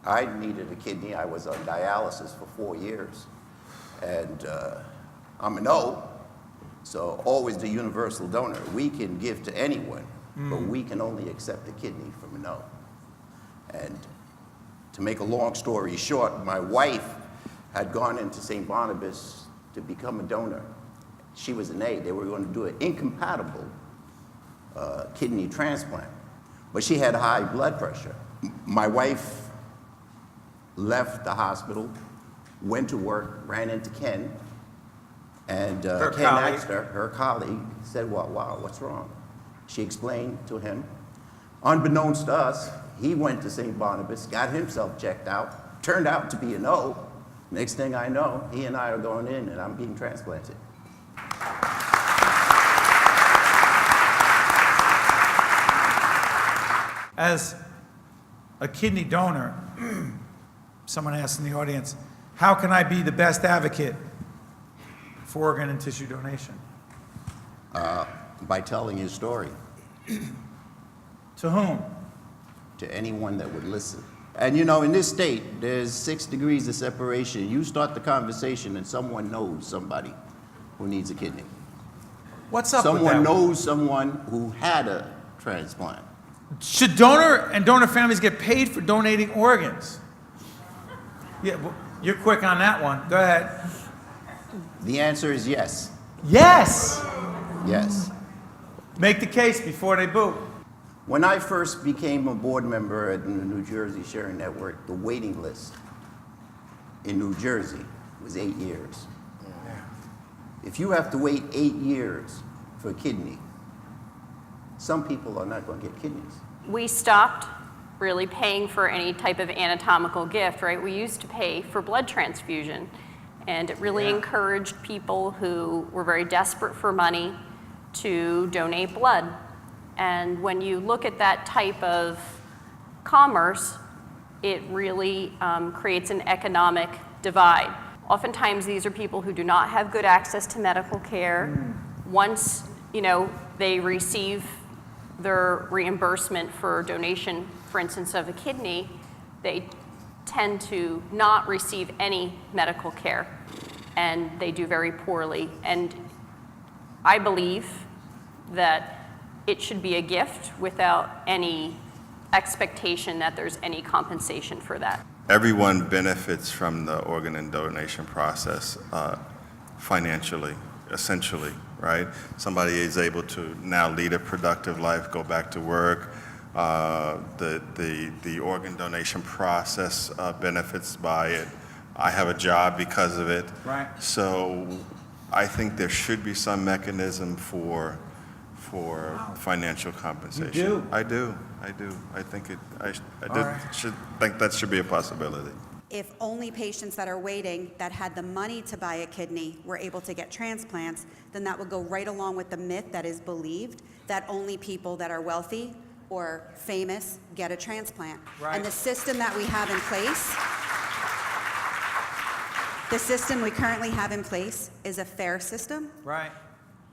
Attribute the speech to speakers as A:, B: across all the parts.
A: I needed a kidney. I was on dialysis for 4 years. And I'm an O, so O is the universal donor. We can give to anyone, but we can only accept a kidney from an O. And to make a long story short, my wife had gone into St. Barnabas to become a donor. She was an A. They were going to do an incompatible kidney transplant, but she had high blood pressure. My wife left the hospital, went to work, ran into Ken, and Ken asked her, her colleague, said, well, wow, what's wrong? She explained to him. Unbeknownst to us, he went to St. Barnabas, got himself checked out, turned out to be an O. Next thing I know, he and I are going in and I'm being transplanted.
B: As a kidney donor, someone asked in the audience, how can I be the best advocate for organ and tissue donation?
A: By telling his story.
B: To whom?
A: To anyone that would listen. And you know, in this state, there's 6 degrees of separation. You start the conversation and someone knows somebody who needs a kidney.
B: What's up with that?
A: Someone knows someone who had a transplant.
B: Should donor and donor families get paid for donating organs? Yeah, well, you're quick on that one. Go ahead.
A: The answer is yes.
B: Yes!
A: Yes.
B: Make the case before they boo.
A: When I first became a board member at the New Jersey Sharing Network, the waiting list in New Jersey was 8 years. If you have to wait 8 years for a kidney, some people are not going to get kidneys.
C: We stopped really paying for any type of anatomical gift, right? We used to pay for blood transfusion, and it really encouraged people who were very desperate for money to donate blood. And when you look at that type of commerce, it really creates an economic divide. Oftentimes, these are people who do not have good access to medical care. Once, they receive their reimbursement for donation, for instance, of a kidney, they tend to not receive any medical care, and they do very poorly. And I believe that it should be a gift without any expectation that there's any compensation for that.
D: Everyone benefits from the organ and donation process financially, essentially, right? Somebody is able to now lead a productive life, go back to work. The organ donation process benefits by it. I have a job because of it.
B: Right.
D: So I think there should be some mechanism for financial compensation.
B: You do?
D: I do. I think should think that should be a possibility.
E: If only patients that are waiting that had the money to buy a kidney were able to get transplants, then that would go right along with the myth that is believed that only people that are wealthy or famous get a transplant.
B: Right.
E: And the system that we have in place, the system we currently have in place is a fair system.
B: Right.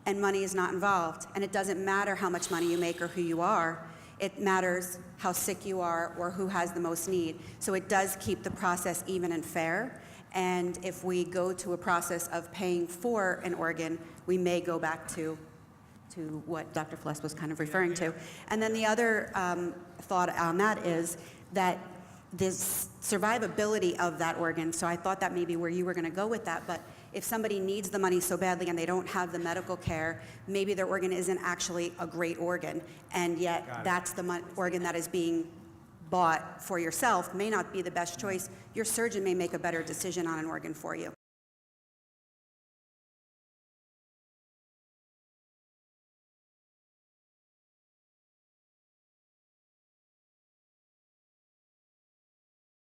E: And money is not involved. And it doesn't matter how much money you make or who you are. It matters how sick you are or who has the most need. So it does keep the process even and fair. And if we go to a process of paying for an organ, we may go back to what Dr. Fless was kind of referring to. And then the other thought on that is that this survivability of that organ, so I thought that may be where you were going to go with that, but if somebody needs the money so badly and they don't have the medical care, maybe their organ isn't actually a great organ, and yet that's the organ that is being bought for yourself may not be the best choice. Your surgeon may make a better decision on an organ for you.